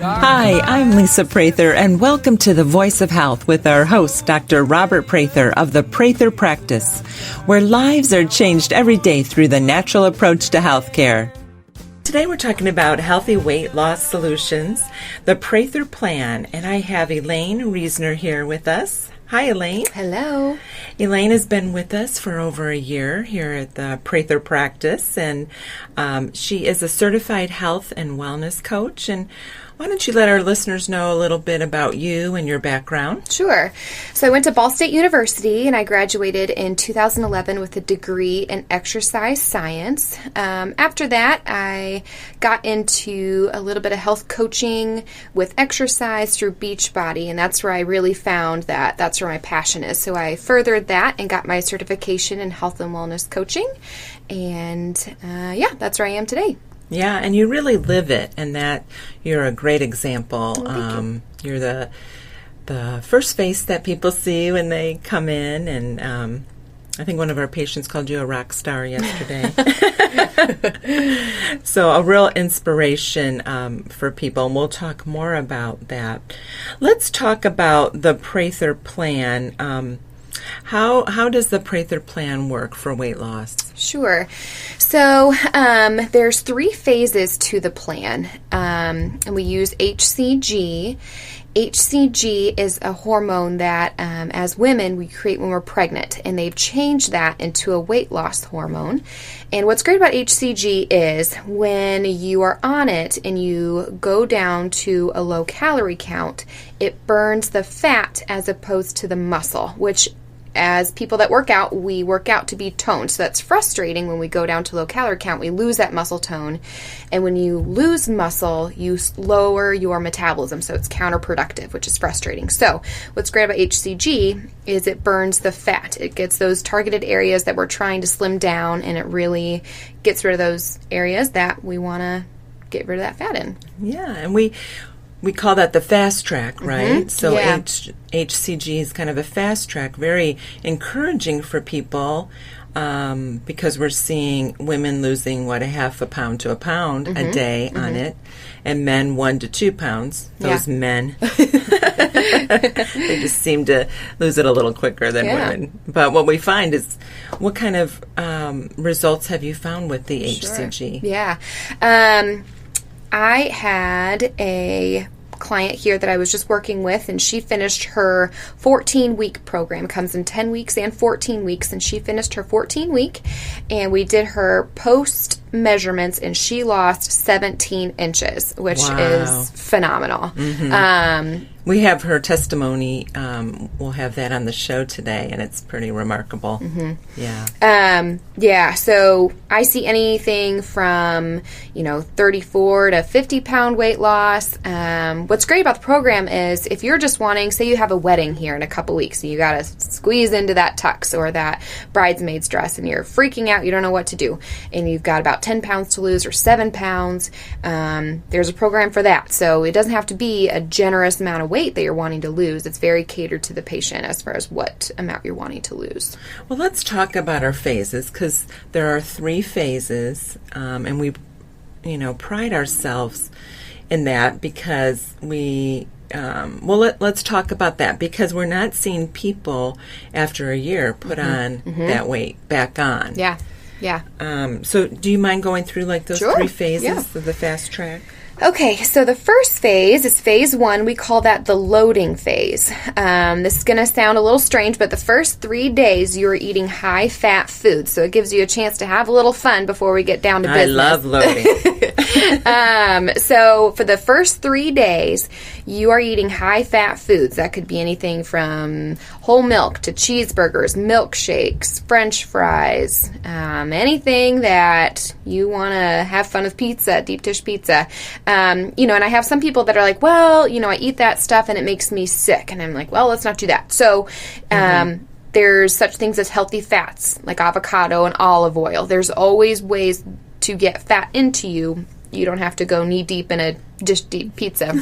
Hi, I'm Lisa Prather, and welcome to The Voice of Health with our host, Dr. Robert Prather of the Prather Practice, where lives are changed every day through the natural approach to healthcare. Today we're talking about healthy weight loss solutions, the Prather Plan, and I have Elaine Reisner here with us. Hi, Elaine. Hello. Elaine has been with us for over a year here at the Prather Practice, and she is a certified health and wellness coach. And why don't you let our listeners know a little bit about you and your background? Sure. So I went to Ball State University, and I graduated in 2011 with a degree in exercise science. After that, I got into a little bit of health coaching with exercise through Beachbody, and that's where I really found that that's where my passion is. So I furthered that and got my certification in health and wellness coaching, and that's where I am today. Yeah, and you really live it, and that you're a great example. You're the first face that people see when they come in, and I think one of our patients called you a rock star yesterday. So a real inspiration for people, and we'll talk more about that. Let's talk about the Prather Plan. How does the Prather Plan work for weight loss? Sure. So there's 3 phases to the plan, and we use HCG. HCG is a hormone that, as women, we create when we're pregnant, and they've changed that into a weight loss hormone. And what's great about HCG is when you are on it and you go down to a low calorie count, it burns the fat as opposed to the muscle, which as people that work out, we work out to be toned. So that's frustrating when we go down to low calorie count. We lose that muscle tone. And when you lose muscle, you lower your metabolism. So it's counterproductive, which is frustrating. So what's great about HCG is it burns the fat. It gets those targeted areas that we're trying to slim down, and it really gets rid of those areas that we want to get rid of that fat in. Yeah, and we call that the fast track, right? Mm-hmm. So yeah. HCG is kind of a fast track, very encouraging for people because we're seeing women losing, a half a pound to a pound a day on it, and men 1 to 2 pounds. Those men, they just seem to lose it a little quicker than women. But what we find is, what kind of results have you found with the HCG? Sure. Yeah. I had a client here that I was just working with, and she finished her 14-week program. It comes in 10 weeks and 14 weeks, and she finished her 14-week, and we did her post measurements, and she lost 17 inches, which is phenomenal. Mm-hmm. We have her testimony. We'll have that on the show today, and it's pretty remarkable. Mm-hmm. Yeah. So I see anything from 34 to 50 pound weight loss. What's great about the program is if you're just wanting, say you have a wedding here in a couple weeks, and you got to squeeze into that tux or that bridesmaid's dress, and you're freaking out, you don't know what to do, and you've got about 10 pounds to lose or 7 pounds. There's a program for that. So it doesn't have to be a generous amount of weight that you're wanting to lose. It's very catered to the patient as far as what amount you're wanting to lose. Well, let's talk about our phases, because there are 3 phases, and we, pride ourselves in that because we, let's talk about that, because we're not seeing people after a year put on that weight back on. Yeah. So do you mind going through those Sure. 3 phases of the fast track? Okay, so the first phase is phase 1. We call that the loading phase. This is going to sound a little strange, but the first 3 days you're eating high-fat food, so it gives you a chance to have a little fun before we get down to business. I love loading. So for the first 3 days, you are eating high-fat foods. That could be anything from whole milk to cheeseburgers, milkshakes, French fries, anything that you want to have fun with pizza, deep dish pizza. And I have some people that are like, well, I eat that stuff and it makes me sick. And I'm like, well, let's not do that. So there's such things as healthy fats like avocado and olive oil. There's always ways to get fat into you you don't have to go knee deep in a dish deep pizza.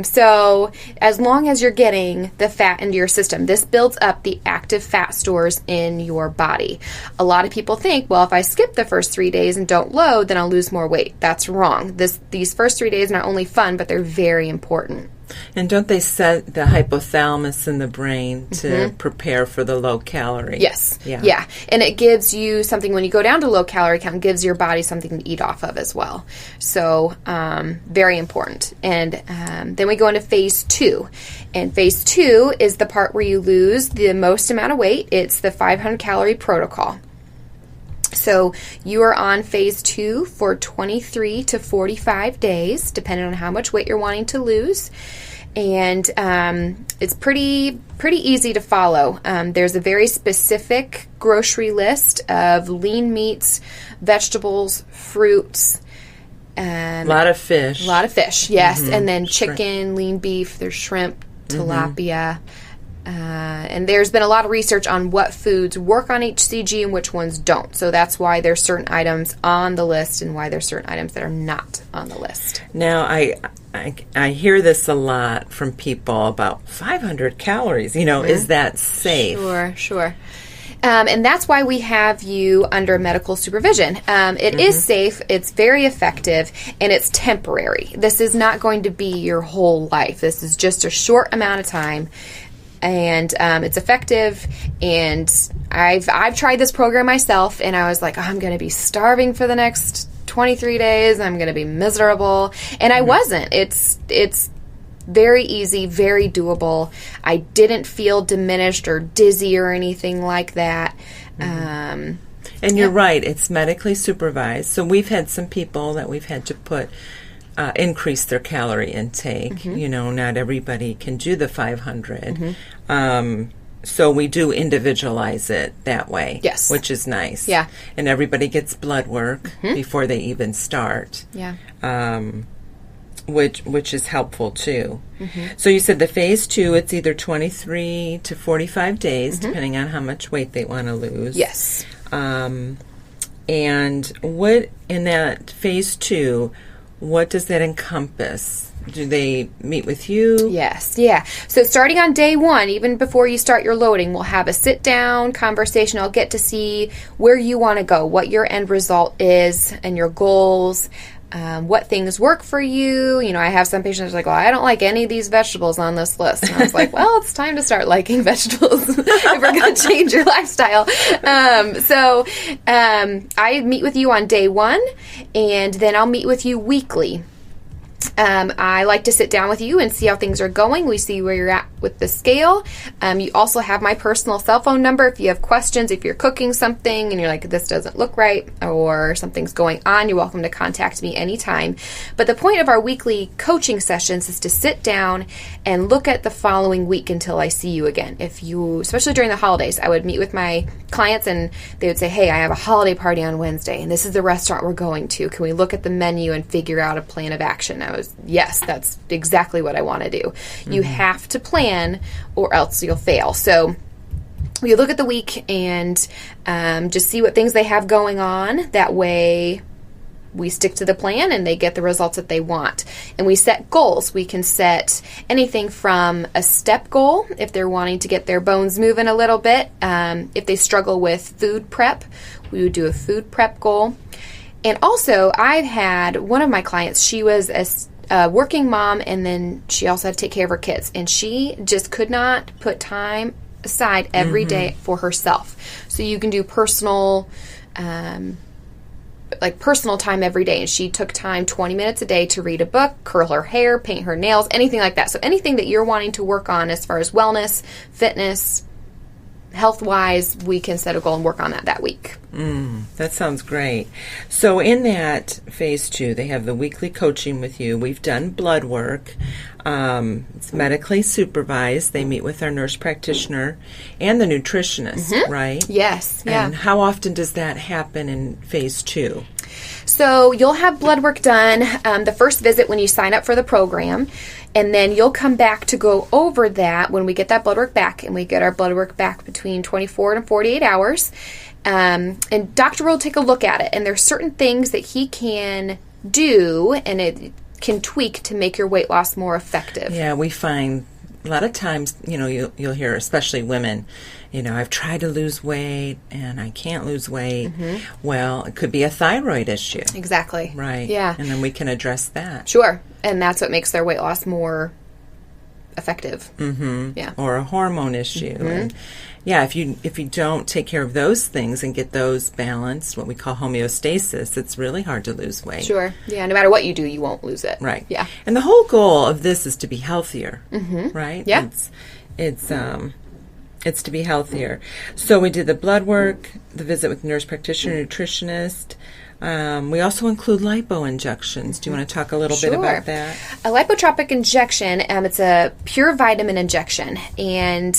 So as long as you're getting the fat into your system, this builds up the active fat stores in your body. A lot of people think, well, if I skip the first 3 days and don't load, then I'll lose more weight. That's wrong. These first 3 days are not only fun, but they're very important. And don't they set the hypothalamus in the brain to prepare for the low calorie? Yes. Yeah. And it gives you something, when you go down to low calorie count, gives your body something to eat off of as well. So, very important. And then we go into phase 2. And phase 2 is the part where you lose the most amount of weight. It's the 500 calorie protocol. So you are on phase 2 for 23 to 45 days, depending on how much weight you're wanting to lose. And it's pretty easy to follow. There's a very specific grocery list of lean meats, vegetables, fruits. A lot of fish. Yes. And then chicken, lean beef, there's shrimp, tilapia. And there's been a lot of research on what foods work on HCG and which ones don't. So that's why there's certain items on the list and why there's certain items that are not on the list. Now, I hear this a lot from people about 500 calories. Is that safe? Sure. And that's why we have you under medical supervision. It is safe, it's very effective, and it's temporary. This is not going to be your whole life. This is just a short amount of time. And it's effective, and I've tried this program myself, and I was like, I'm going to be starving for the next 23 days. I'm going to be miserable, and I wasn't. It's very easy, very doable. I didn't feel diminished or dizzy or anything like that. And you're right, it's medically supervised. So we've had some people that we've had to put increase their calorie intake. Not everybody can do the 500. So we do individualize it that way. Yes. Which is nice. Yeah. And everybody gets blood work before they even start. Yeah. Which is helpful too. So you said the phase 2, it's either 23 to 45 days, depending on how much weight they want to lose. Yes. And what, in that phase 2, what does that encompass? Do they meet with you? Yes, yeah. So starting on day 1, even before you start your loading, we'll have a sit-down conversation. I'll get to see where you want to go, what your end result is, and your goals, what things work for you. I have some patients like, well, I don't like any of these vegetables on this list. And I was like, well, it's time to start liking vegetables if we're going to change your lifestyle. So I meet with you on day 1, and then I'll meet with you weekly. I like to sit down with you and see how things are going. We see where you're at with the scale. You also have my personal cell phone number. If you have questions, if you're cooking something and you're like, this doesn't look right, or something's going on, you're welcome to contact me anytime. But the point of our weekly coaching sessions is to sit down and look at the following week until I see you again. Especially during the holidays, I would meet with my clients and they would say, hey, I have a holiday party on Wednesday and this is the restaurant we're going to. Can we look at the menu and figure out a plan of action? Yes, that's exactly what I want to do. You have to plan or else you'll fail. So we look at the week and just see what things they have going on. That way we stick to the plan and they get the results that they want. And we set goals. We can set anything from a step goal if they're wanting to get their bones moving a little bit. If they struggle with food prep, we would do a food prep goal. And also, I've had one of my clients, she was a working mom, and then she also had to take care of her kids. And she just could not put time aside every day for herself. So you can do personal time every day. And she took time 20 minutes a day to read a book, curl her hair, paint her nails, anything like that. So anything that you're wanting to work on as far as wellness, fitness, health-wise, we can set a goal and work on that week. That sounds great. So in that phase 2, they have the weekly coaching with you. We've done blood work. It's medically supervised. They meet with our nurse practitioner and the nutritionist, right? Yes. Yeah. And how often does that happen in phase 2? So you'll have blood work done the first visit when you sign up for the program. And then you'll come back to go over that when we get that blood work back, and we get our blood work back between 24 and 48 hours. And Dr. will take a look at it, and there's certain things that he can do, and it can tweak to make your weight loss more effective. Yeah, we find a lot of times, you'll hear, especially women, I've tried to lose weight and I can't lose weight. Well, it could be a thyroid issue. Exactly. Right. Yeah. And then we can address that. Sure. And that's what makes their weight loss more effective. Yeah. Or a hormone issue. And yeah, if you don't take care of those things and get those balanced, what we call homeostasis, it's really hard to lose weight. Sure. Yeah, no matter what you do, you won't lose it. Right. Yeah. And the whole goal of this is to be healthier. Right? Yeah. It's to be healthier. So we did the blood work, the visit with nurse practitioner, nutritionist. We also include lipo injections. Do you want to talk a little bit about that? A lipotropic injection, it's a pure vitamin injection, and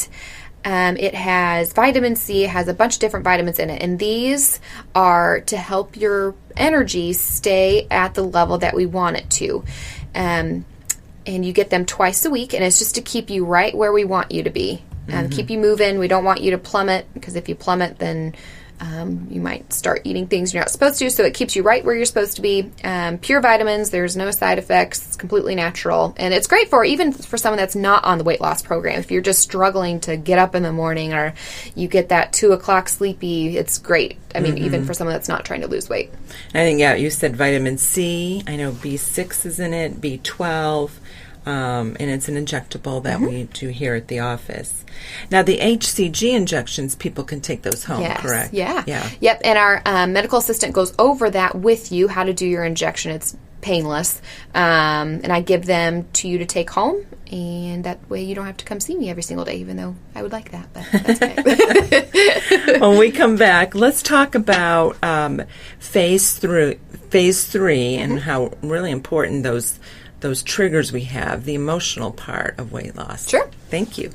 it has vitamin C. It has a bunch of different vitamins in it, and these are to help your energy stay at the level that we want it to. And you get them twice a week, and it's just to keep you right where we want you to be. Keep you moving. We don't want you to plummet, because if you plummet, then you might start eating things you're not supposed to. So it keeps you right where you're supposed to be. Pure vitamins. There's no side effects. It's completely natural. And it's great even for someone that's not on the weight loss program. If you're just struggling to get up in the morning, or you get that 2 o'clock sleepy, it's great. I mean, even for someone that's not trying to lose weight. I think, you said vitamin C. I know B6 is in it, B12. And it's an injectable that we do here at the office. Now, the HCG injections, people can take those home, correct? Yeah. Yep, and our medical assistant goes over that with you, how to do your injection. It's painless. And I give them to you to take home, and that way you don't have to come see me every single day, even though I would like that, but that's okay. When we come back, let's talk about phase 3 and how really important those triggers we have, the emotional part of weight loss. Sure. Thank you.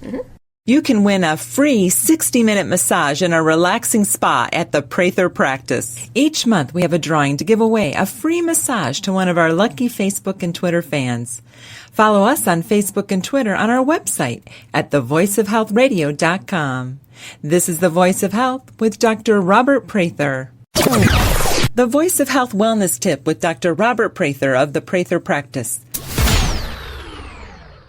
You can win a free 60-minute massage in a relaxing spa at the Prather Practice. Each month we have a drawing to give away a free massage to one of our lucky Facebook and Twitter fans. Follow us on Facebook and Twitter on our website at thevoiceofhealthradio.com. This is The Voice of Health with Dr. Robert Prather. The Voice of Health Wellness Tip with Dr. Robert Prather of the Prather Practice.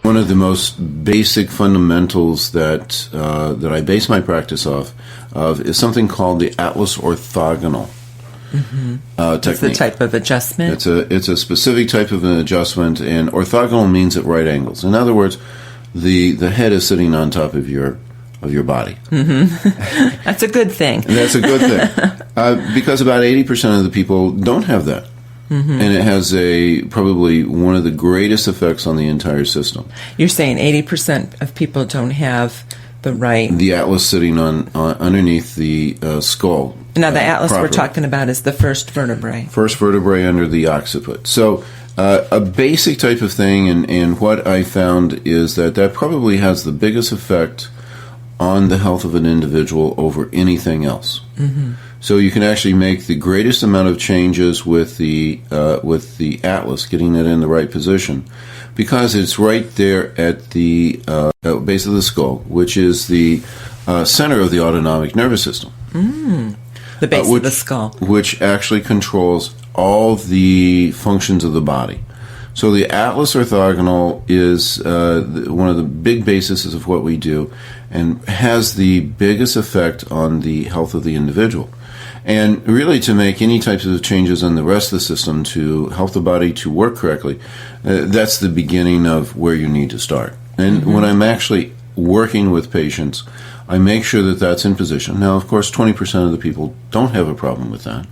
One of the most basic fundamentals that I base my practice off of is something called the Atlas orthogonal technique. It's a type of adjustment? It's a specific type of an adjustment, and orthogonal means at right angles. In other words, the head is sitting on top of your body. That's a good thing. And that's a good thing. Because about 80% of the people don't have that. And it has probably one of the greatest effects on the entire system. You're saying 80% of people don't have the atlas sitting on underneath the skull. Now, the atlas properly. we're talking about is the first vertebrae. First vertebrae under the occiput. So a basic type of thing, and what I found is that probably has the biggest effect on the health of an individual over anything else. So you can actually make the greatest amount of changes with the atlas, getting it in the right position, because it's right there at the base of the skull, which is the center of the autonomic nervous system. The base of the skull. Which actually controls all the functions of the body. So the Atlas orthogonal is one of the big bases of what we do, and has the biggest effect on the health of the individual. And really, to make any types of changes in the rest of the system to help the body to work correctly, that's the beginning of where you need to start. And when I'm actually working with patients, I make sure that that's in position. Now, of course, 20% of the people don't have a problem with that.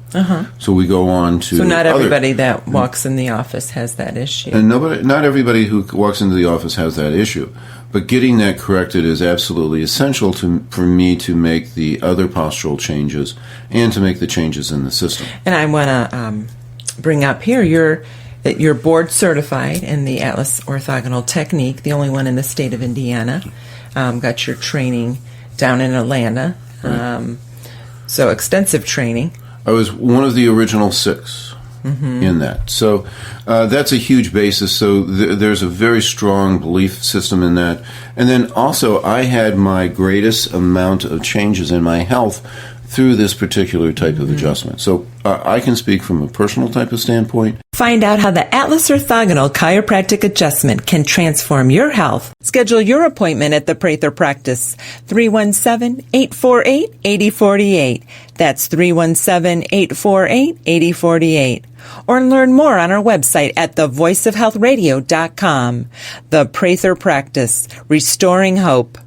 So we go on to So not everybody that walks in the office has that issue. And not everybody who walks into the office has that issue. But getting that corrected is absolutely essential for me to make the other postural changes and to make the changes in the system. And I want to bring up here, you're board certified in the Atlas orthogonal technique, the only one in the state of Indiana. Got your training down in Atlanta. Right. So extensive training. I was one of the original 6. in that. So that's a huge basis. So there's a very strong belief system in that. And then also, I had my greatest amount of changes in my health through this particular type of adjustment. So I can speak from a personal type of standpoint. Find out how the Atlas Orthogonal Chiropractic Adjustment can transform your health. Schedule your appointment at the Prather Practice, 317-848-8048. That's 317-848-8048. Or learn more on our website at thevoiceofhealthradio.com. The Prather Practice, restoring hope.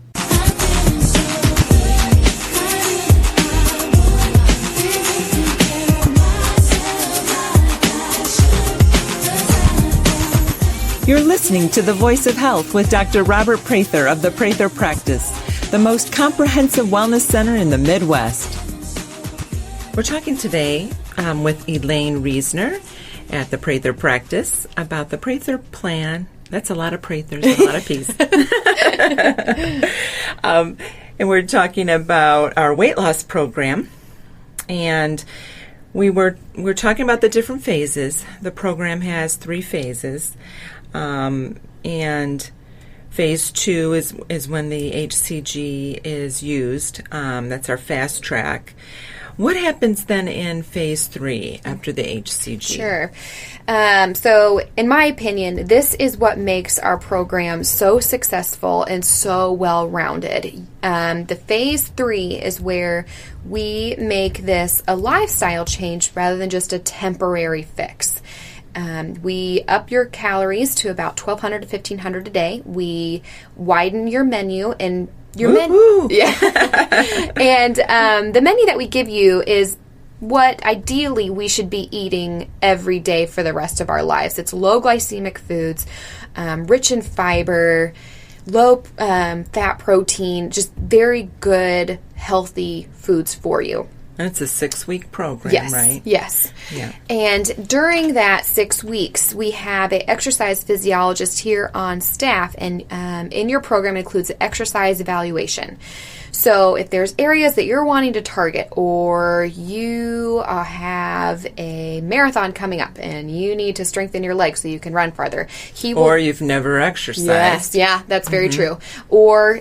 You're listening to The Voice of Health with Dr. Robert Prather of the Prather Practice, the most comprehensive wellness center in the Midwest. We're talking today with Elaine Reisner at the Prather Practice about the Prather Plan. That's a lot of Prathers, a lot of P's. And we're talking about our weight loss program. And we're talking about the different phases. The program has 3 phases. And phase 2 is when the HCG is used. That's our fast track. What happens then in phase 3 after the HCG? Sure. So in my opinion, this is what makes our program so successful and so well-rounded. The phase 3 is where we make this a lifestyle change rather than just a temporary fix. We up your calories to about 1,200 to 1,500 a day. We widen your menu and your menu. Yeah. And the menu that we give you is what ideally we should be eating every day for the rest of our lives. It's low glycemic foods, rich in fiber, low fat protein, just very good, healthy foods for you. And it's a 6-week program, right? Yes. Yeah. And during that 6 weeks, we have an exercise physiologist here on staff, and in your program includes an exercise evaluation. So if there's areas that you're wanting to target, or you have a marathon coming up and you need to strengthen your legs so you can run farther, or you've never exercised. Yes, yeah, that's very true. Or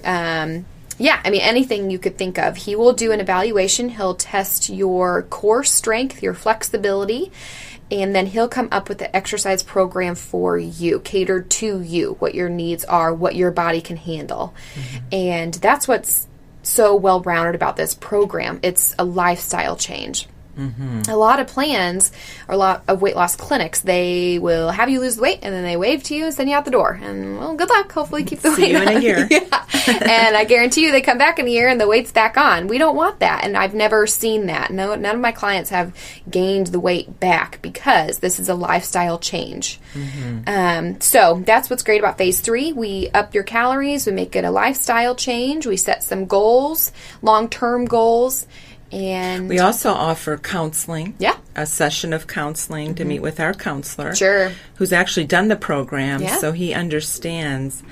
anything you could think of. He will do an evaluation. He'll test your core strength, your flexibility, and then he'll come up with the exercise program for you, catered to you, what your needs are, what your body can handle. And that's what's so well-rounded about this program. It's a lifestyle change. A lot of plans, or a lot of weight loss clinics, they will have you lose the weight and then they wave to you and send you out the door. And, well, good luck. Hopefully keep the weight See you in a year. Yeah. And I guarantee you they come back in a year and the weight's back on. We don't want that. And I've never seen that. No, none of my clients have gained the weight back because this is a lifestyle change. So that's what's great about phase 3. We up your calories. We make it a lifestyle change. We set some goals, long-term goals. And we also offer counseling. Yeah. A session of counseling to meet with our counselor. Sure. Who's actually done the program, so he understands.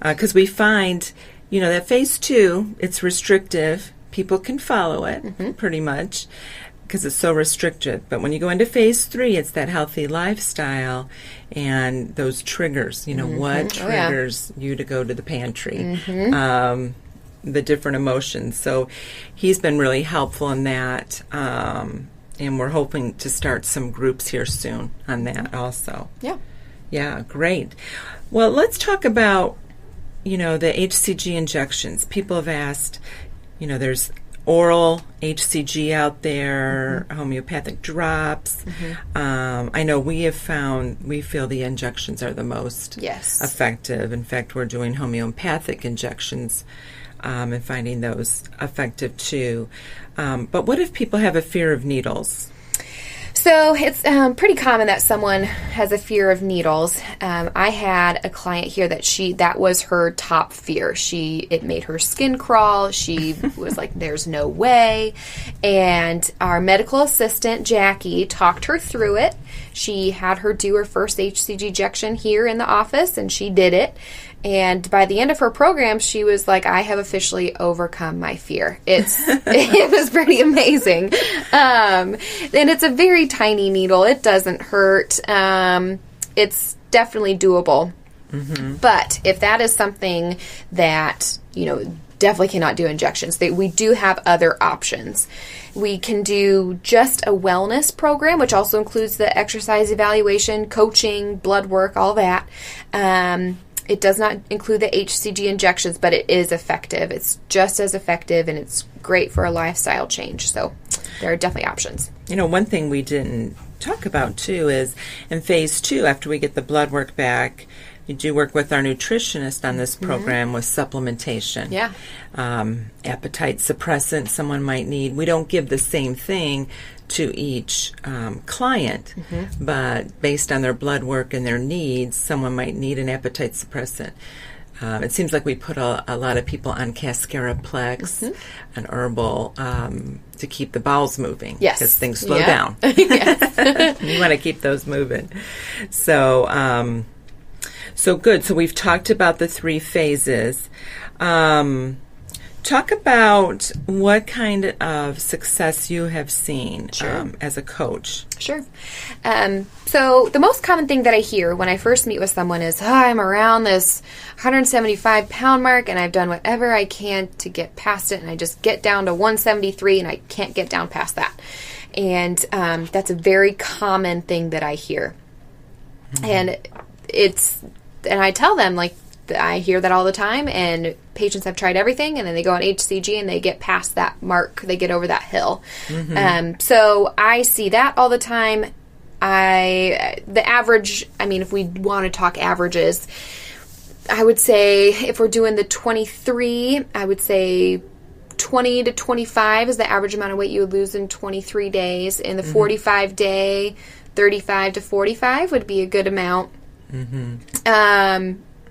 Because we find, that phase 2, it's restrictive. People can follow it, pretty much, because it's so restricted. But when you go into phase 3, it's that healthy lifestyle and those triggers. What triggers you to go to the pantry. The different emotions. So he's been really helpful in that. And we're hoping to start some groups here soon on that also. Yeah. Yeah, great. Well, let's talk about, the HCG injections. People have asked, there's oral HCG out there, homeopathic drops. I know we feel the injections are the most effective. In fact, we're doing homeopathic injections and finding those effective too. But what if people have a fear of needles? So it's pretty common that someone has a fear of needles. I had a client here that was her top fear. It made her skin crawl. She was like, there's no way. And our medical assistant, Jackie, talked her through it. She had her do her first HCG injection here in the office, and she did it. And by the end of her program, she was like, I have officially overcome my fear. It was pretty amazing. And it's a very tiny needle. It doesn't hurt. It's definitely doable. Mm-hmm. But if that is something that, definitely cannot do injections, we do have other options. We can do just a wellness program, which also includes the exercise evaluation, coaching, blood work, all that. It does not include the HCG injections, but it is effective. It's just as effective, and it's great for a lifestyle change. So there are definitely options. One thing we didn't talk about, too, is in phase 2, after we get the blood work back, you do work with our nutritionist on this program with supplementation. Yeah. Appetite suppressant someone might need. We don't give the same thing to each client, but based on their blood work and their needs, someone might need an appetite suppressant. It seems like we put a lot of people on Cascaraplex, an herbal, to keep the bowels moving. Yes. Because things slow down. Yes. You want to keep those moving. So good. So we've talked about the 3 phases. Talk about what kind of success you have seen as a coach. Sure. So the most common thing that I hear when I first meet with someone is, I'm around this 175-pound mark, and I've done whatever I can to get past it, and I just get down to 173, and I can't get down past that. And that's a very common thing that I hear. And I tell them, I hear that all the time, and patients have tried everything, and then they go on HCG and they get past that mark. They get over that hill. So I see that all the time. The average, if we want to talk averages, I would say if we're doing the 23, I would say 20 to 25 is the average amount of weight you would lose in 23 days. In the 45-day, 35 to 45 would be a good amount.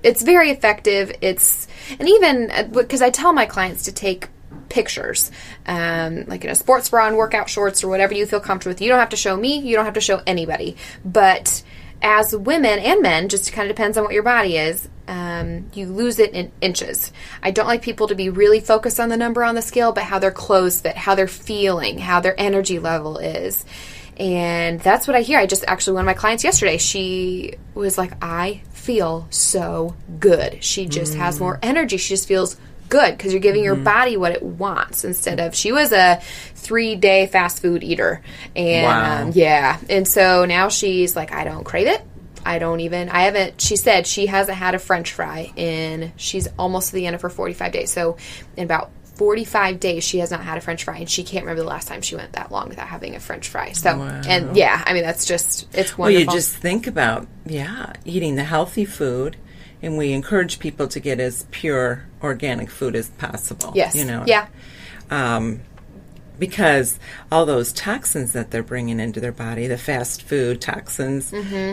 It's very effective. And even because I tell my clients to take pictures, like in a sports bra and workout shorts or whatever you feel comfortable with. You don't have to show me. You don't have to show anybody. But as women and men, just kind of depends on what your body is, you lose it in inches. I don't like people to be really focused on the number on the scale, but how their clothes fit, how they're feeling, how their energy level is. And that's what I hear. One of my clients yesterday, she was like, I feel so good. She just has more energy. She just feels good because you're giving your body what it wants instead of, she was a 3-day fast food eater. And and so now she's like, I don't crave it. She said she hasn't had a French fry she's almost to the end of her 45 days. So in about 45 days, she has not had a French fry, and she can't remember the last time she went that long without having a French fry. So, and that's just, it's wonderful. Well, you just think about, eating the healthy food, and we encourage people to get as pure organic food as possible. Yes. Because all those toxins that they're bringing into their body, the fast food toxins,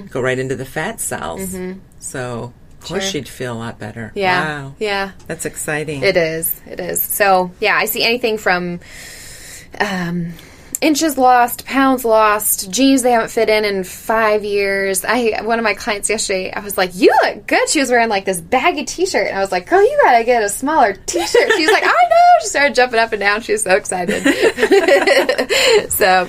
go right into the fat cells. So, of course, she'd feel a lot better. Yeah. Wow. Yeah. That's exciting. It is. So, I see anything from inches lost, pounds lost, jeans they haven't fit in 5 years. One of my clients yesterday, I was like, you look good. She was wearing this baggy t-shirt. And I was like, girl, you got to get a smaller t-shirt. She was like, I know. She started jumping up and down. She was so excited. So,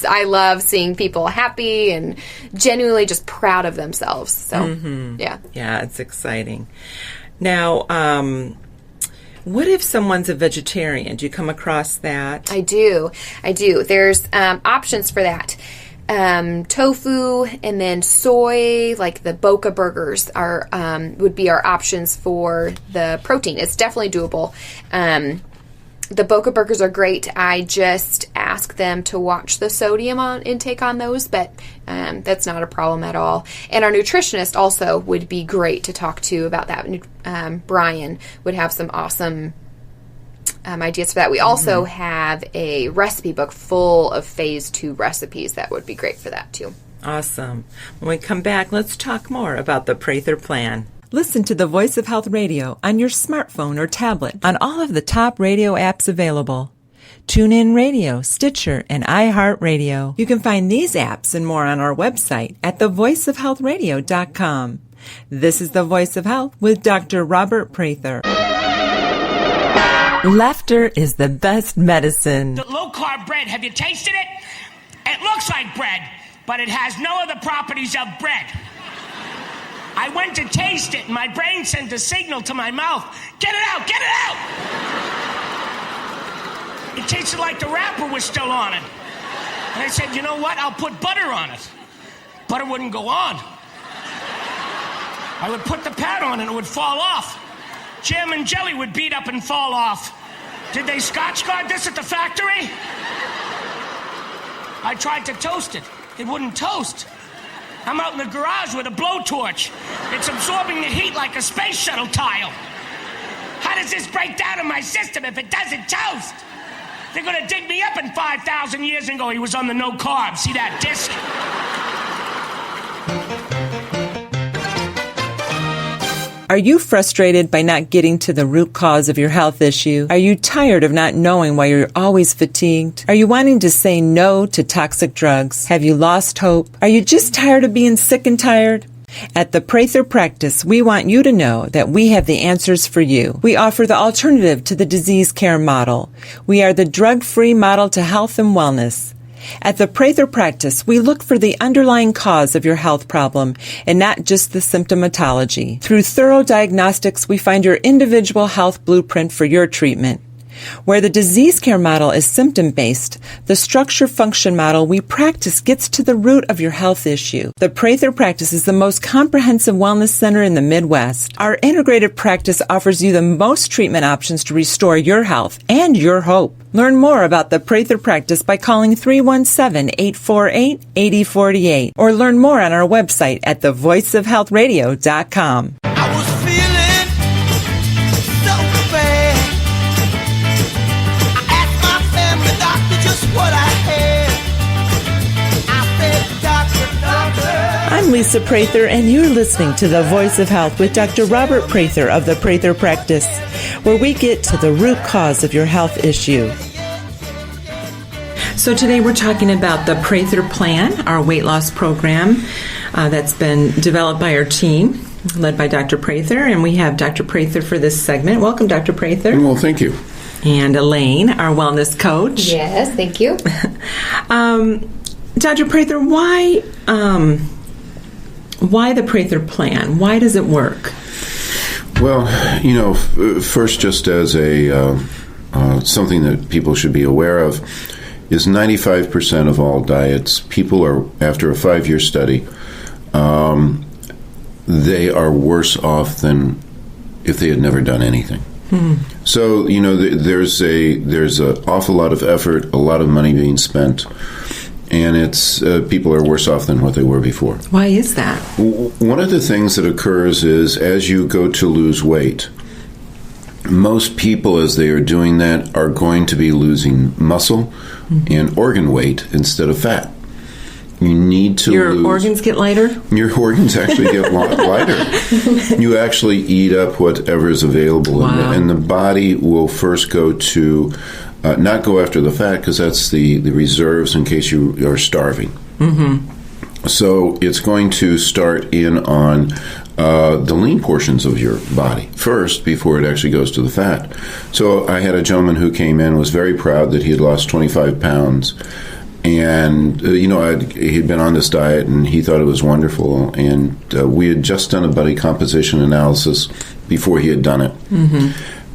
I love seeing people happy and genuinely just proud of themselves. So, yeah. Yeah, it's exciting. Now, what if someone's a vegetarian? Do you come across that? I do. There's options for that. Tofu and then soy, like the Boca burgers, would be our options for the protein. It's definitely doable. The Boca burgers are great. I just ask them to watch the sodium intake on those, but that's not a problem at all. And our nutritionist also would be great to talk to about that. Brian would have some awesome ideas for that. We also have a recipe book full of phase 2 recipes that would be great for that too. Awesome. When we come back, let's talk more about the Prather Plan. Listen to the Voice of Health Radio on your smartphone or tablet on all of the top radio apps available. TuneIn Radio, Stitcher, and iHeartRadio. You can find these apps and more on our website at thevoiceofhealthradio.com. This is the Voice of Health with Dr. Robert Prather. Laughter is the best medicine. The low-carb bread, have you tasted it? It looks like bread, but it has no other properties of bread. I went to taste it, and my brain sent a signal to my mouth. Get it out! Get it out! It tasted like the wrapper was still on it. And I said, you know what? I'll put butter on it. Butter wouldn't go on. I would put the pad on and it would fall off. Jam and jelly would beat up and fall off. Did they Scotch guard this at the factory? I tried to toast it. It wouldn't toast. I'm out in the garage with a blowtorch. It's absorbing the heat like a space shuttle tile. How does this break down in my system if it doesn't toast? They're gonna dig me up in 5,000 years and go, he was on the no carb. See that disc? Are you frustrated by not getting to the root cause of your health issue? Are you tired of not knowing why you're always fatigued? Are you wanting to say no to toxic drugs? Have you lost hope? Are you just tired of being sick and tired? At the Prather Practice, we want you to know that we have the answers for you. We offer the alternative to the disease care model. We are the drug-free model to health and wellness. At the Prather Practice, we look for the underlying cause of your health problem and not just the symptomatology. Through thorough diagnostics, we find your individual health blueprint for your treatment. Where the disease care model is symptom-based, the structure-function model we practice gets to the root of your health issue. The Prather Practice is the most comprehensive wellness center in the Midwest. Our integrated practice offers you the most treatment options to restore your health and your hope. Learn more about the Prather Practice by calling 317-848-8048 or learn more on our website at thevoiceofhealthradio.com. I was feeling so bad. I asked my family doctor just what I had. I said, doctor. I'm Lisa Prather, and you're listening to The Voice of Health with Dr. Robert Prather of the Prather Practice, where we get to the root cause of your health issue. So today we're talking about the Prather Plan, our weight loss program that's been developed by our team, led by Dr. Prather, and we have Dr. Prather for this segment. Welcome, Dr. Prather. Well, thank you. And Elaine, our wellness coach. Yes, thank you. Dr. Prather, why the Prather Plan? Why does it work? Well, first, just as a something that people should be aware of, is 95% of all diets, people are, after a 5-year study, they are worse off than if they had never done anything. So, there's an awful lot of effort, a lot of money being spent, and it's people are worse off than what they were before. Why is that? One of the things that occurs is as you go to lose weight, most people, as they are doing that, are going to be losing muscle and organ weight instead of fat. You need to Your organs get lighter? Your organs actually get lighter. You actually eat up whatever is available, Wow. and the body will first go to not go after the fat, because that's the reserves in case you are starving. So it's going to start in on the lean portions of your body first before it actually goes to the fat. So I had a gentleman who came in, was very proud that he had lost 25 pounds. And, he'd been on this diet and he thought it was wonderful. And we had just done a body composition analysis before he had done it.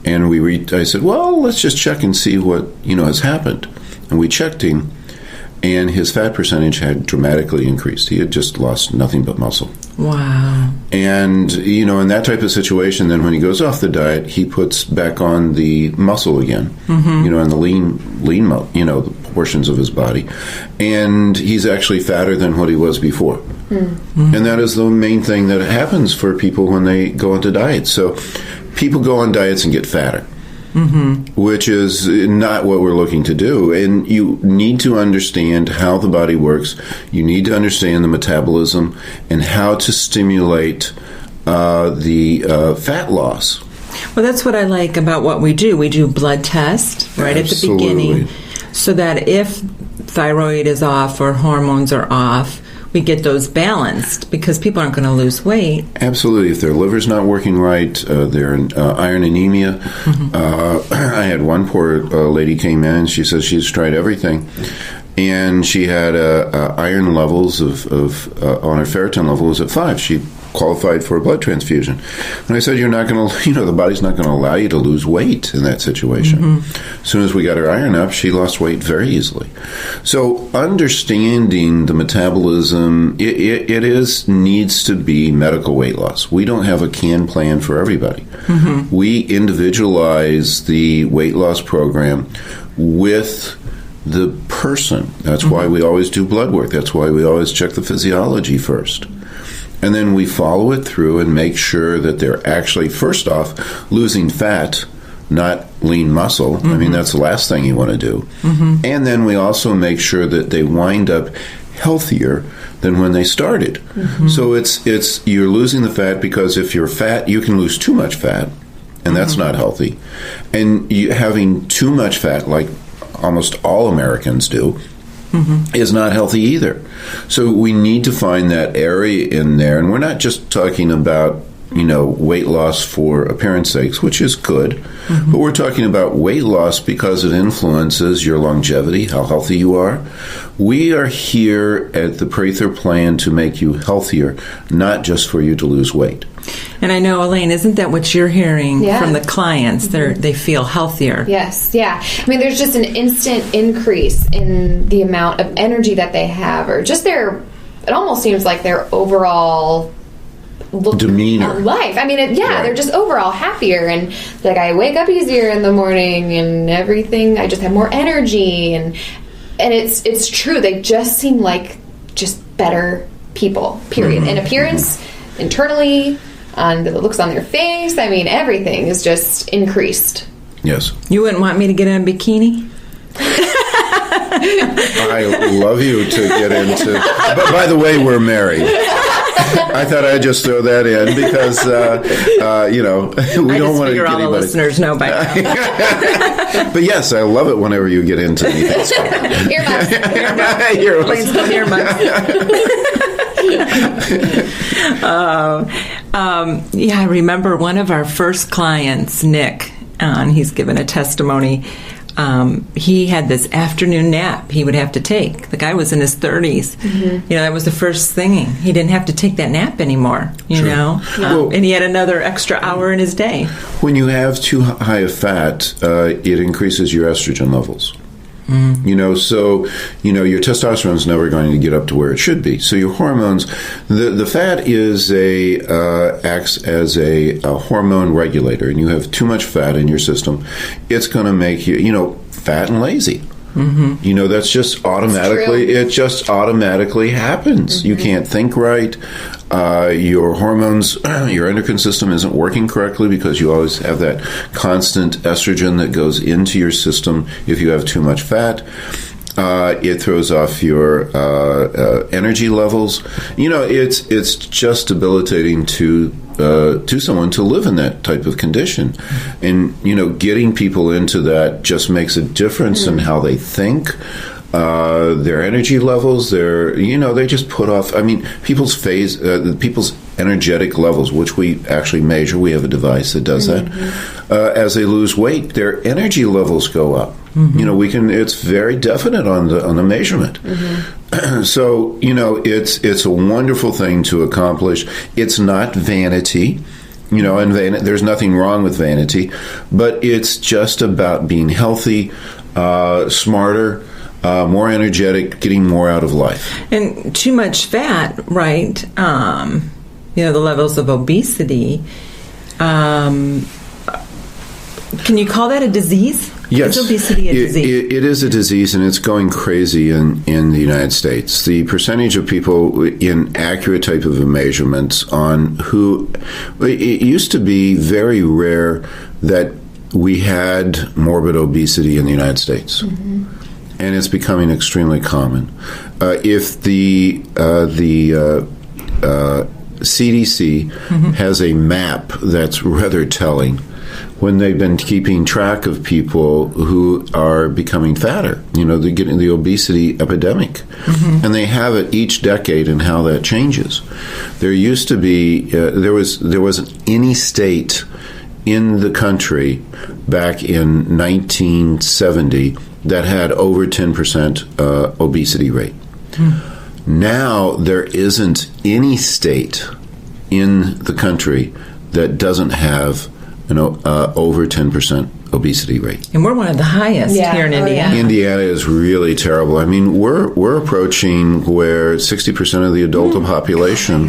And I said, well, let's just check and see what, has happened. And we checked him. And his fat percentage had dramatically increased. He had just lost nothing but muscle. Wow. And, in that type of situation, then when he goes off the diet, he puts back on the muscle again, and the lean, the portions of his body. And he's actually fatter than what he was before. And that is the main thing that happens for people when they go into diets. So people go on diets and get fatter. Which is not what we're looking to do. And you need to understand how the body works. You need to understand the metabolism and how to stimulate the fat loss. Well, that's what I like about what we do. We do blood tests right Absolutely. At the beginning so that if thyroid is off or hormones are off, we get those balanced, because people aren't going to lose weight. Absolutely. If their liver's not working right, they're in iron anemia. I had one poor lady came in, and she says she's tried everything, and she had iron levels on her ferritin level was at 5. She qualified for a blood transfusion. And I said, you're not going to, the body's not going to allow you to lose weight in that situation. As soon as we got her iron up, she lost weight very easily. So understanding the metabolism, it needs to be medical weight loss. We don't have a canned plan for everybody. We individualize the weight loss program with the person. That's why we always do blood work. That's why we always check the physiology first. And then we follow it through and make sure that they're actually, first off, losing fat, not lean muscle. I mean, that's the last thing you want to do. And then we also make sure that they wind up healthier than when they started. So it's you're losing the fat, because if you're fat, you can lose too much fat, and that's not healthy. And having too much fat, like almost all Americans do, is not healthy either. So we need to find that area in there. And we're not just talking about, weight loss for appearance sakes, which is good, but we're talking about weight loss because it influences your longevity, how healthy you are. We are here at the Prather Plan to make you healthier, not just for you to lose weight. And I know, Elaine, isn't that what you're hearing from the clients? They feel healthier. Yes, yeah. I mean, there's just an instant increase in the amount of energy that they have, or just it almost seems like their overall demeanor, life. I mean, they're just overall happier, and like, I wake up easier in the morning and everything. I just have more energy, and it's true. They just seem like just better people, period. And appearance, internally, on the looks on their face, I mean, everything is just increased. Yes. You wouldn't want me to get in a bikini? I love you to get into. But by the way, we're married. I thought I'd just throw that in because, we don't want to get all anybody. The listeners know by now. But yes, I love it whenever you get into anything. I remember one of our first clients, Nick, and he's given a testimony. He had this afternoon nap he would have to take. The guy was in his 30s. That was the first thing. He didn't have to take that nap anymore, and he had another extra hour in his day. When you have too high of fat, it increases your estrogen levels. So your testosterone is never going to get up to where it should be. So your hormones, the fat is acts as a hormone regulator, and you have too much fat in your system, it's going to make you, fat and lazy. That's just automatically, it just automatically happens. You can't think right. Your hormones, your endocrine system isn't working correctly because you always have that constant estrogen that goes into your system if you have too much fat. It throws off your energy levels. It's just debilitating to someone to live in that type of condition. And, getting people into that just makes a difference in how they think. Their energy levels, they just put off. I mean, people's energetic levels, which we actually measure. We have a device that does that. As they lose weight, their energy levels go up. It's very definite on the measurement. So, it's a wonderful thing to accomplish. It's not vanity. And there's nothing wrong with vanity, but it's just about being healthy, smarter, more energetic, getting more out of life. And too much fat, right? The levels of obesity. Can you call that a disease? Yes. Is obesity a disease? It is a disease, and it's going crazy in the United States. The percentage of people in accurate type of measurements on it used to be very rare that we had morbid obesity in the United States. And it's becoming extremely common. If the CDC has a map that's rather telling, when they've been keeping track of people who are becoming fatter. They're getting the obesity epidemic. And they have it each decade and how that changes. There used to be, there wasn't any state in the country back in 1970 that had over 10% obesity rate. Now there isn't any state in the country that doesn't have over 10% obesity rate. And we're one of the highest here in Indiana. Indiana is really terrible. I mean, we're approaching where 60% of the adult population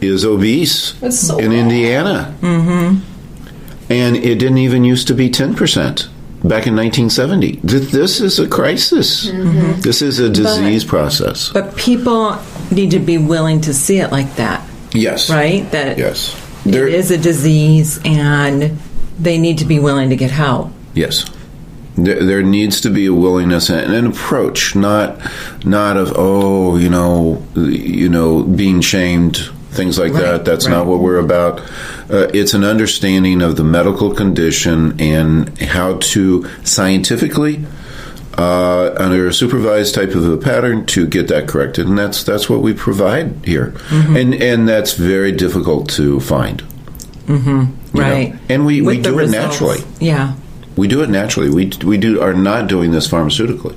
is obese in Indiana. And it didn't even used to be 10% back in 1970. This is a crisis. This is a disease process. But people need to be willing to see it like that. Yes. Right? That yes. It is a disease, and they need to be willing to get help. Yes. There needs to be a willingness and an approach, not of being shamed, things like that. That's not what we're about. It's an understanding of the medical condition and how to scientifically, under a supervised type of a pattern, to get that corrected, and that's what we provide here, and that's very difficult to find. Right, and we do it naturally. Yeah, we do it naturally. We are not doing this pharmaceutically.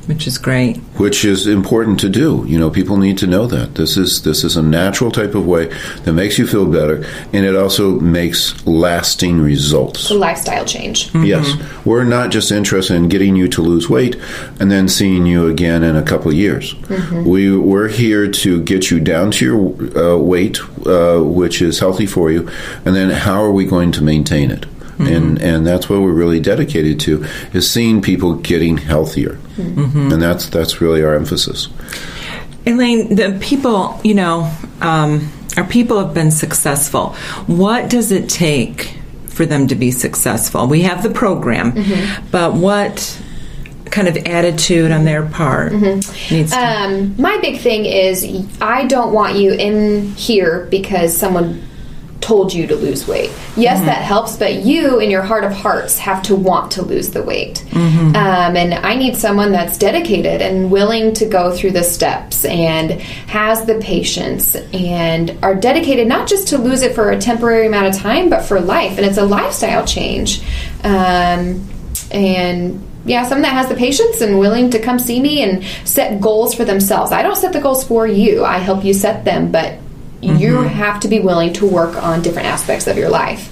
Which is great. Which is important to do. People need to know that this is a natural type of way that makes you feel better, and it also makes lasting results. It's a lifestyle change. Yes, we're not just interested in getting you to lose weight and then seeing you again in a couple of years. We're here to get you down to your weight, which is healthy for you, and then how are we going to maintain it? And that's what we're really dedicated to, is seeing people getting healthier. And that's really our emphasis. Elaine, the people, our people have been successful. What does it take for them to be successful? We have the program, but what kind of attitude on their part needs to... My big thing is, I don't want you in here because someone told you to lose weight. Yes, that helps, but you, in your heart of hearts, have to want to lose the weight. And I need someone that's dedicated and willing to go through the steps and has the patience and are dedicated not just to lose it for a temporary amount of time, but for life. And it's a lifestyle change. Someone that has the patience and willing to come see me and set goals for themselves. I don't set the goals for you. I help you set them, but you have to be willing to work on different aspects of your life.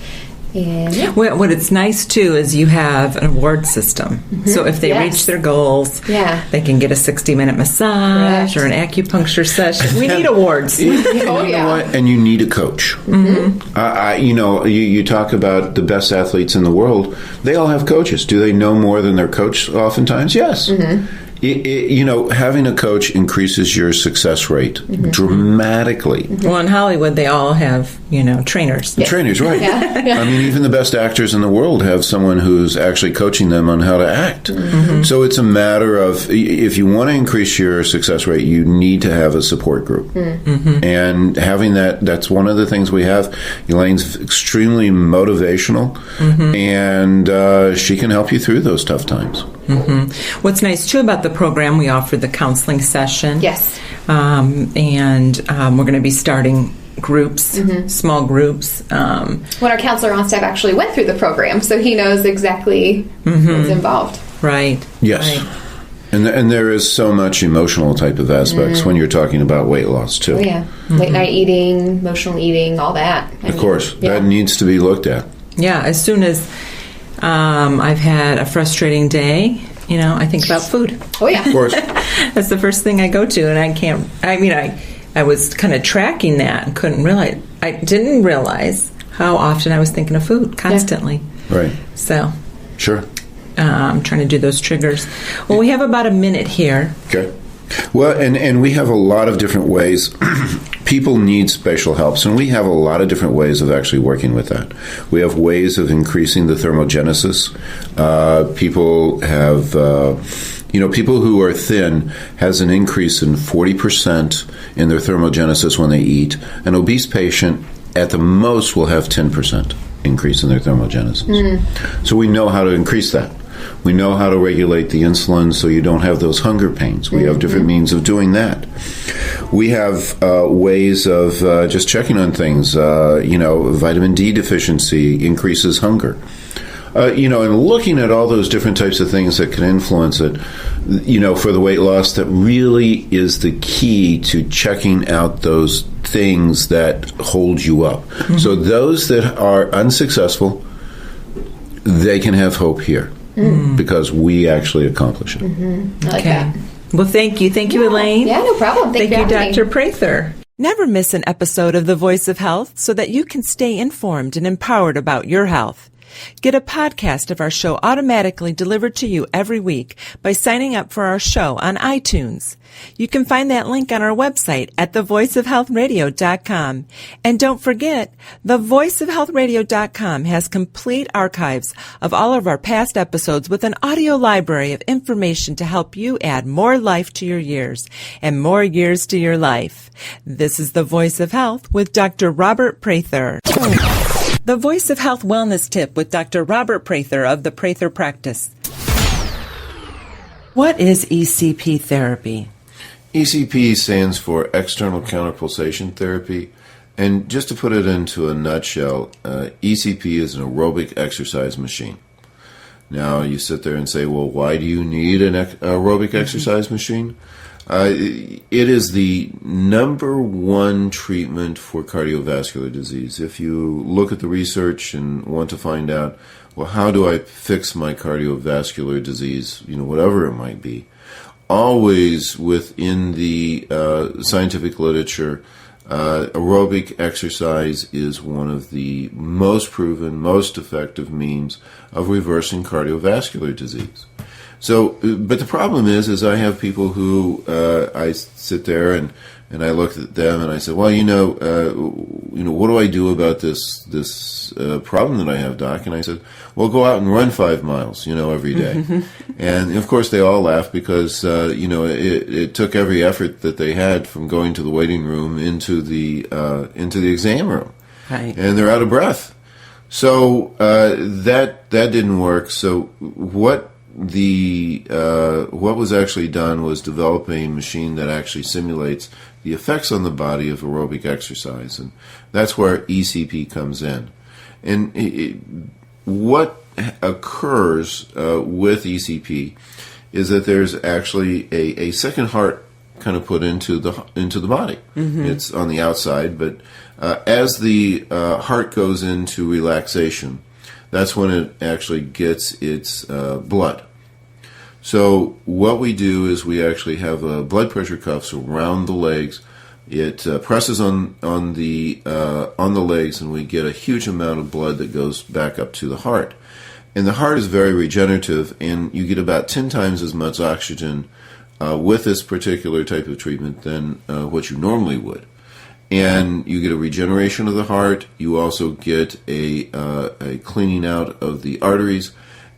And what it's nice too is you have an award system. So if they reach their goals, they can get a 60-minute massage or an acupuncture session. We need awards. You know what? And you need a coach. You talk about the best athletes in the world. They all have coaches. Do they know more than their coach oftentimes? Yes. Having a coach increases your success rate dramatically. Well, in Hollywood, they all have, trainers. Trainers, right. I mean, even the best actors in the world have someone who's actually coaching them on how to act. So it's a matter of, if you want to increase your success rate, you need to have a support group. And having that's one of the things we have. Elaine's extremely motivational, and she can help you through those tough times. What's nice, too, about the program, we offer the counseling session. Yes. And we're going to be starting groups, small groups. When our counselor on staff actually went through the program, so he knows exactly what's involved. Right. Yes. Right. And there is so much emotional type of aspects when you're talking about weight loss, too. Oh, yeah. Late night eating, emotional eating, all that. Of course. That needs to be looked at. Yeah. As soon as I've had a frustrating day, I think about food. Oh, yeah. Of course. That's the first thing I go to, and I was kind of tracking that and I didn't realize how often I was thinking of food constantly. Right. So. Sure. I'm trying to do those triggers. Well, we have about a minute here. Okay. Well, and we have a lot of different ways. People need spatial helps, and we have a lot of different ways of actually working with that. We have ways of increasing the thermogenesis. People have, people who are thin has an increase in 40% in their thermogenesis when they eat. An obese patient, at the most, will have 10%. increase in their thermogenesis. So we know how to increase that. We know how to regulate the insulin so you don't have those hunger pains. We have different means of doing that. We have ways of just checking on things. Vitamin D deficiency increases hunger. And looking at all those different types of things that can influence it, for the weight loss, that really is the key to checking out those things that hold you up. So those that are unsuccessful, they can have hope here because we actually accomplish it. I like that. Well, thank you. Thank you, Elaine. Yeah, no problem. Thank you, for having Dr. me. Prather. Never miss an episode of The Voice of Health so that you can stay informed and empowered about your health. Get a podcast of our show automatically delivered to you every week by signing up for our show on iTunes. You can find that link on our website at thevoiceofhealthradio.com. And don't forget, thevoiceofhealthradio.com has complete archives of all of our past episodes with an audio library of information to help you add more life to your years and more years to your life. This is The Voice of Health with Dr. Robert Prather. The Voice of Health Wellness Tip with Dr. Robert Prather of the Prather Practice. What is ECP therapy? ECP stands for External Counterpulsation Therapy. And just to put it into a nutshell, ECP is an aerobic exercise machine. Now, you sit there and say, well, why do you need an aerobic exercise machine? It is the number one treatment for cardiovascular disease. If you look at the research and want to find out, well, how do I fix my cardiovascular disease, whatever it might be, always within the scientific literature, aerobic exercise is one of the most proven, most effective means of reversing cardiovascular disease. So, but the problem is I have people who I sit there and I look at them and I say, well, what do I do about this problem that I have, Doc? And I said, well, go out and run 5 miles, every day. And of course they all laugh because it took every effort that they had from going to the waiting room into the exam room, Right. and they're out of breath. So that didn't work. So what was actually done was develop a machine that actually simulates the effects on the body of aerobic exercise, and that's where ECP comes in. And what occurs with ECP is that there's actually a second heart kind of put into the body. It's on the outside, but as the heart goes into relaxation, that's when it actually gets its blood. So what we do is we actually have blood pressure cuffs around the legs. It presses on the legs, and we get a huge amount of blood that goes back up to the heart. And the heart is very regenerative, and you get about 10 times as much oxygen with this particular type of treatment than what you normally would. And you get a regeneration of the heart. You also get a cleaning out of the arteries,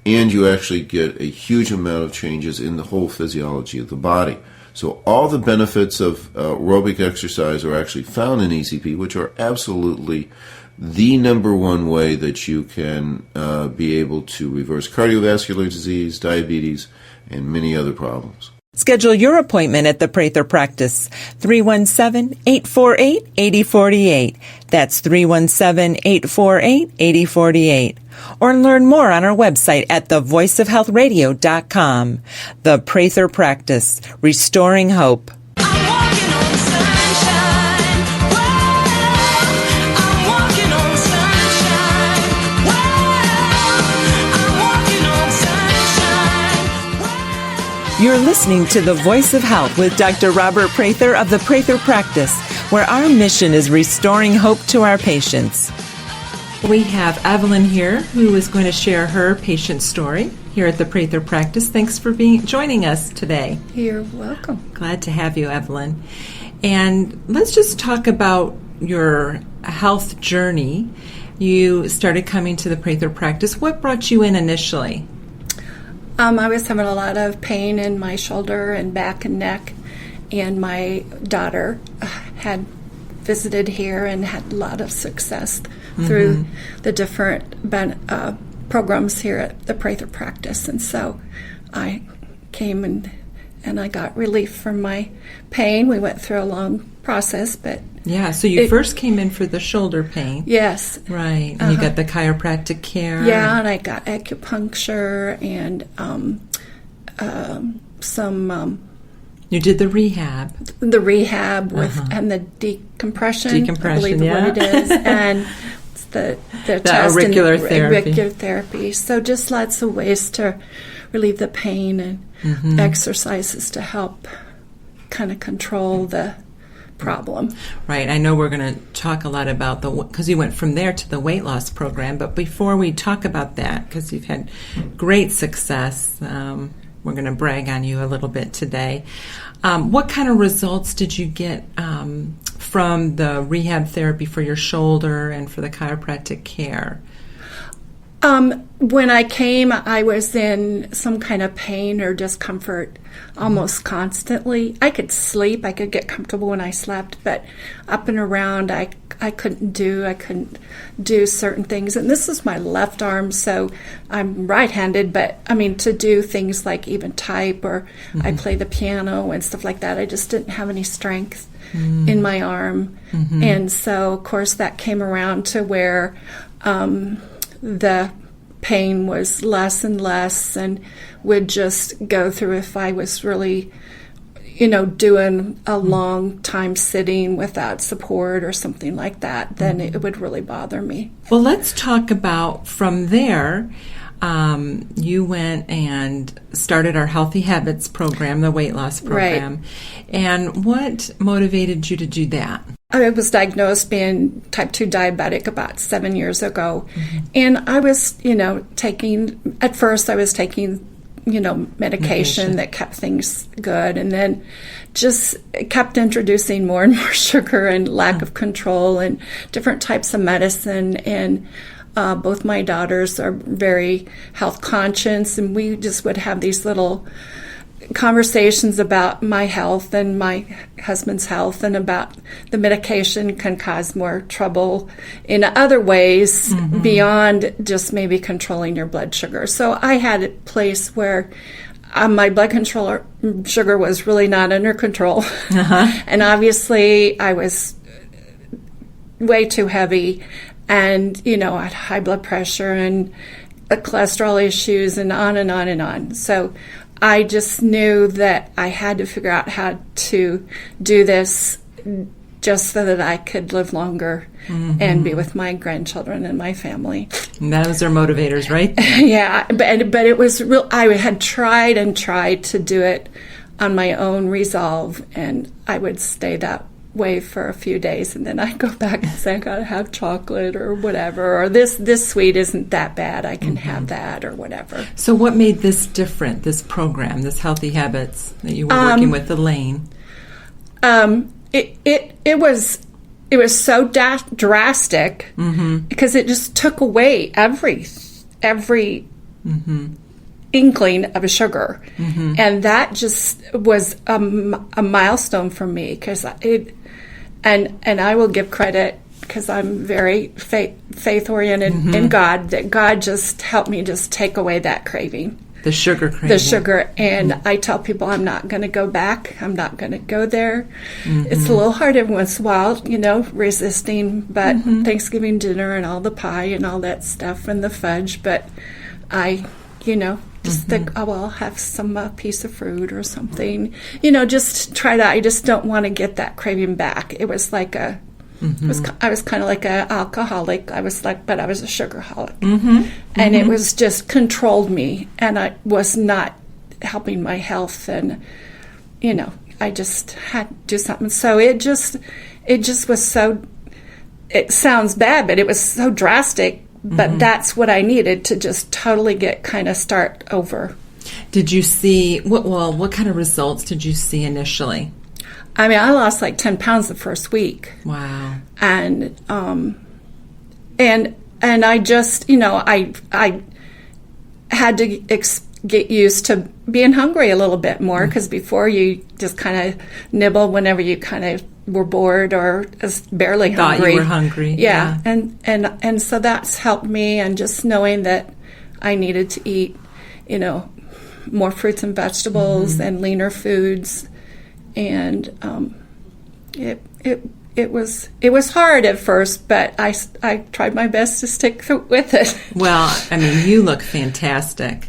and you actually get a huge amount of changes in the whole physiology of the body. So all the benefits of aerobic exercise are actually found in ECP, which are absolutely the number one way that you can be able to reverse cardiovascular disease, diabetes, and many other problems. Schedule your appointment at the Prather Practice, 317-848-8048. That's 317-848-8048. Or learn more on our website at thevoiceofhealthradio.com. The Prather Practice, restoring hope. I'm walking on sunshine. Whoa, I'm walking on sunshine. Whoa, I'm walking on sunshine. Whoa. You're listening to The Voice of Health with Dr. Robert Prather of the Prather Practice, where our mission is restoring hope to our patients. We have Evelyn here, who is going to share her patient story here at the Prather Practice. Thanks for joining us today. You're welcome. Glad to have you, Evelyn. And let's just talk about your health journey. You started coming to the Prather Practice. What brought you in initially? I was having a lot of pain in my shoulder and back and neck, and my daughter had visited here and had a lot of success through the different programs here at the Prather practice. And so I came and I got relief from my pain. We went through a long process, but yeah, so you first came in for the shoulder pain. Yes. Right. And you got the chiropractic care. Yeah, and I got acupuncture and some... you did the rehab. The rehab with and the decompression. I believe yeah. what it is. And the test auricular and therapy. auricular therapy. So just lots of ways to relieve the pain and exercises to help kind of control the problem. Right. I know we're going to talk a lot about because you went from there to the weight loss program, but before we talk about that, because you've had great success, we're going to brag on you a little bit today. What kind of results did you get from the rehab therapy for your shoulder and for the chiropractic care? When I came, I was in some kind of pain or discomfort almost constantly. I could sleep. I could get comfortable when I slept, but up and around, I couldn't do certain things. And this is my left arm, so I'm right-handed, but I mean, to do things like even type or I play the piano and stuff like that, I just didn't have any strength in my arm. And so, of course, that came around to where the pain was less and less and would just go through if I was really, doing a long time sitting without support or something like that, then it would really bother me. Well, let's talk about from there. You went and started our Healthy Habits program, the weight loss program. Right. And what motivated you to do that? I was diagnosed being type 2 diabetic about 7 years ago. And I was, taking medication that kept things good, and then just kept introducing more and more sugar and lack of control and different types of medicine. And both my daughters are very health conscious, and we just would have these little conversations about my health and my husband's health and about the medication can cause more trouble in other ways beyond just maybe controlling your blood sugar. So I had a place where my blood sugar was really not under control. And obviously I was way too heavy and, I had high blood pressure and cholesterol issues and on and on and on. So I just knew that I had to figure out how to do this just so that I could live longer and be with my grandchildren and my family. And those are motivators, right? Yeah, but it was real. I had tried and tried to do it on my own resolve, and I would stay that way for a few days, and then I'd go back and say I gotta have chocolate or whatever, or this sweet isn't that bad, I can have that or whatever. So what made this different, this program, this Healthy Habits that you were working with Elaine? It was so drastic because it just took away every inkling of a sugar, and that just was a milestone for me because and I will give credit because I'm very faith oriented in God, that God just helped me just take away that craving. The sugar craving. The sugar. And I tell people I'm not going to go back. I'm not going to go there. It's a little hard every once in a while, resisting, but Thanksgiving dinner and all the pie and all that stuff and the fudge. But I, just think, I'll have some piece of fruit or something. Just try to, I just don't want to get that craving back. It was like I was kind of like an alcoholic. but I was a sugarholic. And it was just controlled me, and I was not helping my health, and, I just had to do something. So it just was so, it sounds bad, but it was so drastic, but that's what I needed to just totally start over. Did you see, what kind of results did you see initially? I mean, I lost like 10 pounds the first week. Wow. And I just, I had to get used to being hungry a little bit more, because before you just kind of nibble whenever you kind of were bored or barely Thought hungry. you were hungry. Yeah. And so that's helped me, and just knowing that I needed to eat, more fruits and vegetables and leaner foods. And it was hard at first, but I tried my best to stick with it. Well, I mean, you look fantastic.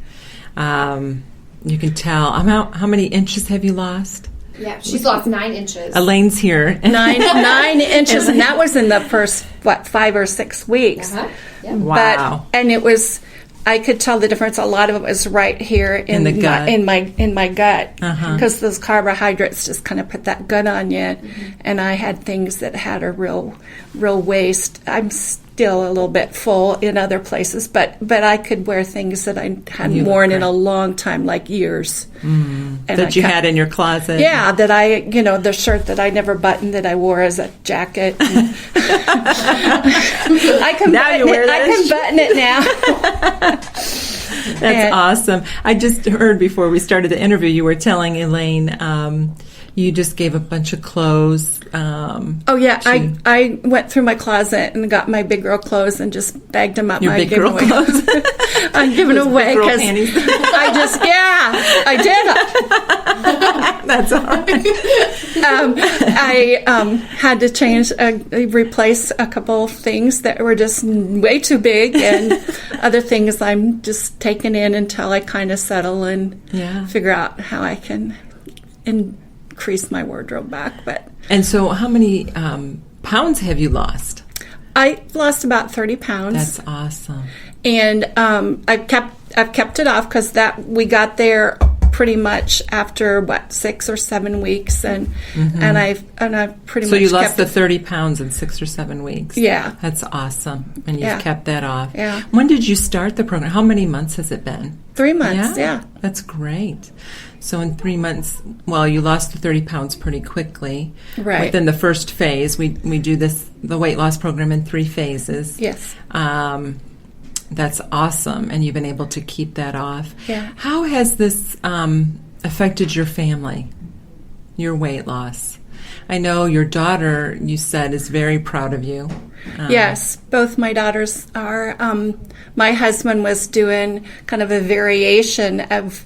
You can tell. How many inches have you lost? Yeah, she's lost 9 inches. Elaine's here. 9 inches, and that was in the first 5 or 6 weeks. Yeah. Wow. And it was, I could tell the difference. A lot of it was right here in the gut. in my gut, because those carbohydrates just kind of put that gut on you. And I had things that had a real waist. I'm still a little bit full in other places, but I could wear things that I hadn't worn in a long time, like years. And That you had in your closet. Yeah, that the shirt that I never buttoned that I wore as a jacket. I can button it now. That's awesome. I just heard before we started the interview, you were telling Elaine you just gave a bunch of clothes. Oh yeah, I went through my closet and got my big girl clothes and just bagged them up. Your big girl clothes. I'm giving away because I did. That's all right. I had to replace a couple things that were just way too big, and other things I'm just taking in until I kind of settle and figure out how I can increase my wardrobe back. And so, how many pounds have you lost? I lost about 30 pounds. That's awesome. And I've kept it off because we got there pretty much after 6 or 7 weeks, and I've pretty much. So you lost the 30 pounds in 6 or 7 weeks. Yeah, that's awesome, and you've kept that off. Yeah. When did you start the program? How many months has it been? 3 months. Yeah. That's great. So in 3 months, you lost the 30 pounds pretty quickly. Right. Within the first phase, we do the weight loss program in 3 phases. Yes. That's awesome, and you've been able to keep that off. Yeah. How has this affected your family, your weight loss? I know your daughter, you said, is very proud of you. Yes, both my daughters are. My husband was doing kind of a variation of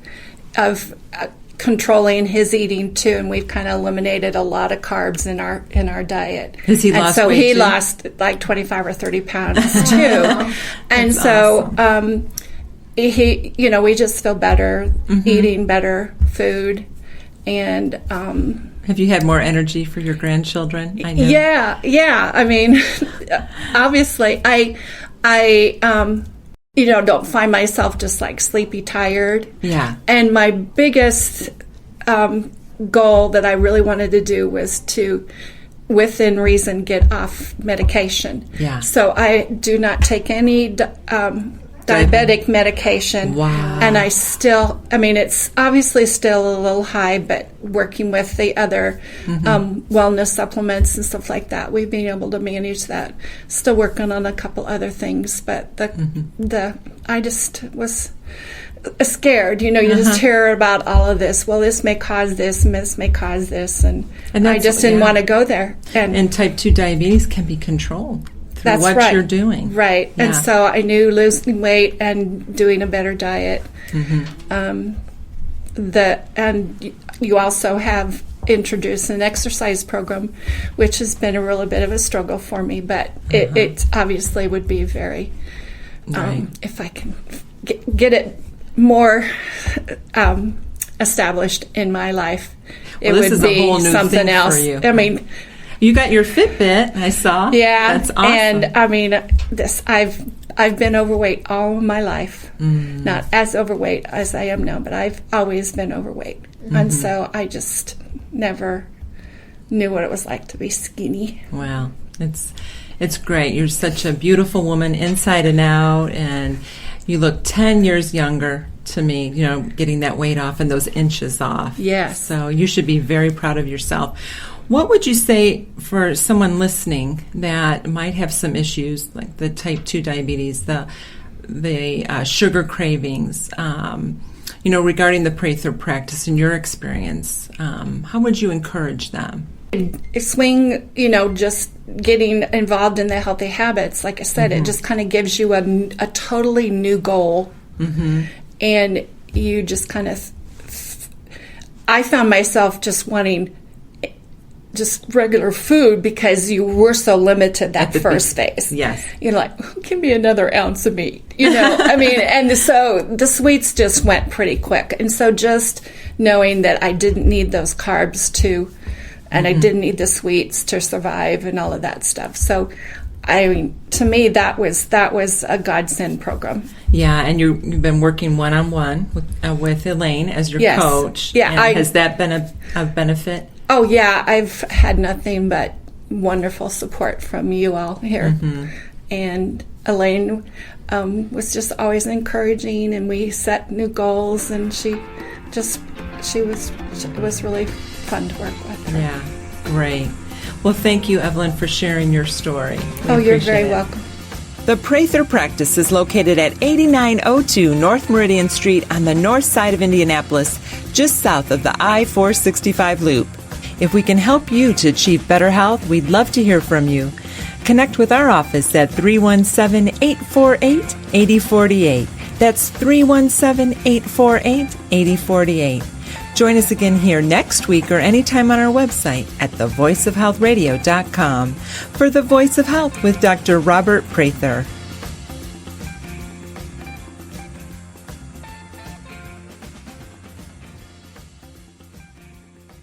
controlling his eating too, and we've kind of eliminated a lot of carbs in our diet. Has he lost weight he too? lost like 25 or 30 pounds too. And so awesome. we just feel better eating better food. And have you had more energy for your grandchildren? I know. Yeah. I mean, obviously, I don't find myself just like sleepy tired. Yeah. And my biggest goal that I really wanted to do was to, within reason, get off medication. Yeah. So I do not take any diabetic medication. Wow. And it's obviously still a little high, but working with the other wellness supplements and stuff like that, we've been able to manage that. Still working on a couple other things, but I just was scared. You just hear about all of this. Well, this may cause this, and this may cause this, and I just didn't want to go there. And type 2 diabetes can be controlled. That's what right. you're doing. Right. Yeah. And so I knew losing weight and doing a better diet. And you also have introduced an exercise program, which has been a really bit of a struggle for me, but it obviously would be very, if I can get it more established in my life, it would is be a whole new something thing else. for you. I mean, you got your Fitbit, I saw. yeah, that's awesome. And I mean, I've been overweight all my life. Not as overweight as I am now, but I've always been overweight, and so I just never knew what it was like to be skinny. Wow, it's great. You're such a beautiful woman inside and out, and you look 10 years younger to me, getting that weight off and those inches off. Yes. So you should be very proud of yourself. What would you say for someone listening that might have some issues like the type 2 diabetes, the sugar cravings, regarding the Prather practice in your experience? How would you encourage them? swing, just getting involved in the healthy habits, like I said, it just kind of gives you a totally new goal. And you just kind of, I found myself just wanting just regular food because you were so limited that first phase. Yes. You're like, give me another ounce of meat, and so the sweets just went pretty quick. And so just knowing that I didn't need those carbs and I didn't need the sweets to survive and all of that stuff. So, to me, that was a godsend program. Yeah, and you've been working one-on-one with Elaine as your coach. Yeah. Has that been a benefit? Oh, yeah. I've had nothing but wonderful support from you all here. And Elaine was just always encouraging, and we set new goals, and it was really fun to work with her. Yeah, great. Well, thank you, Evelyn, for sharing your story. You're very welcome. The Prather practice is located at 8902 North Meridian Street on the north side of Indianapolis, just south of the I-465 loop. If we can help you to achieve better health, we'd love to hear from you. Connect with our office at 317-848-8048. That's 317-848-8048. Join us again here next week or anytime on our website at thevoiceofhealthradio.com for The Voice of Health with Dr. Robert Prather.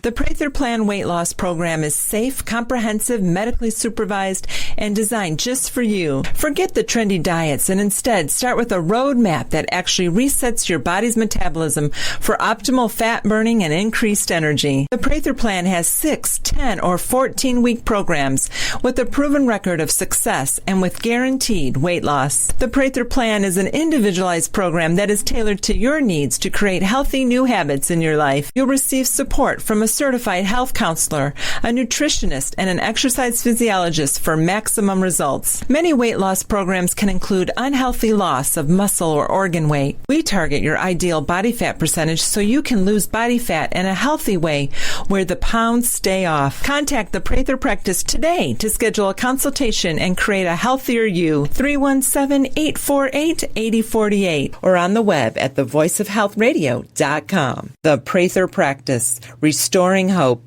The Prather Plan weight loss program is safe, comprehensive, medically supervised, and designed just for you. Forget the trendy diets and instead start with a roadmap that actually resets your body's metabolism for optimal fat burning and increased energy. The Prather Plan has 6, 10, or 14-week programs with a proven record of success and with guaranteed weight loss. The Prather Plan is an individualized program that is tailored to your needs to create healthy new habits in your life. You'll receive support from a certified health counselor, a nutritionist, and an exercise physiologist for maximum results. Many weight loss programs can include unhealthy loss of muscle or organ weight. We target your ideal body fat percentage so you can lose body fat in a healthy way where the pounds stay off. Contact the Prather Practice today to schedule a consultation and create a healthier you. 317-848-8048 or on the web at thevoiceofhealthradio.com. The Prather Practice, restoring hope.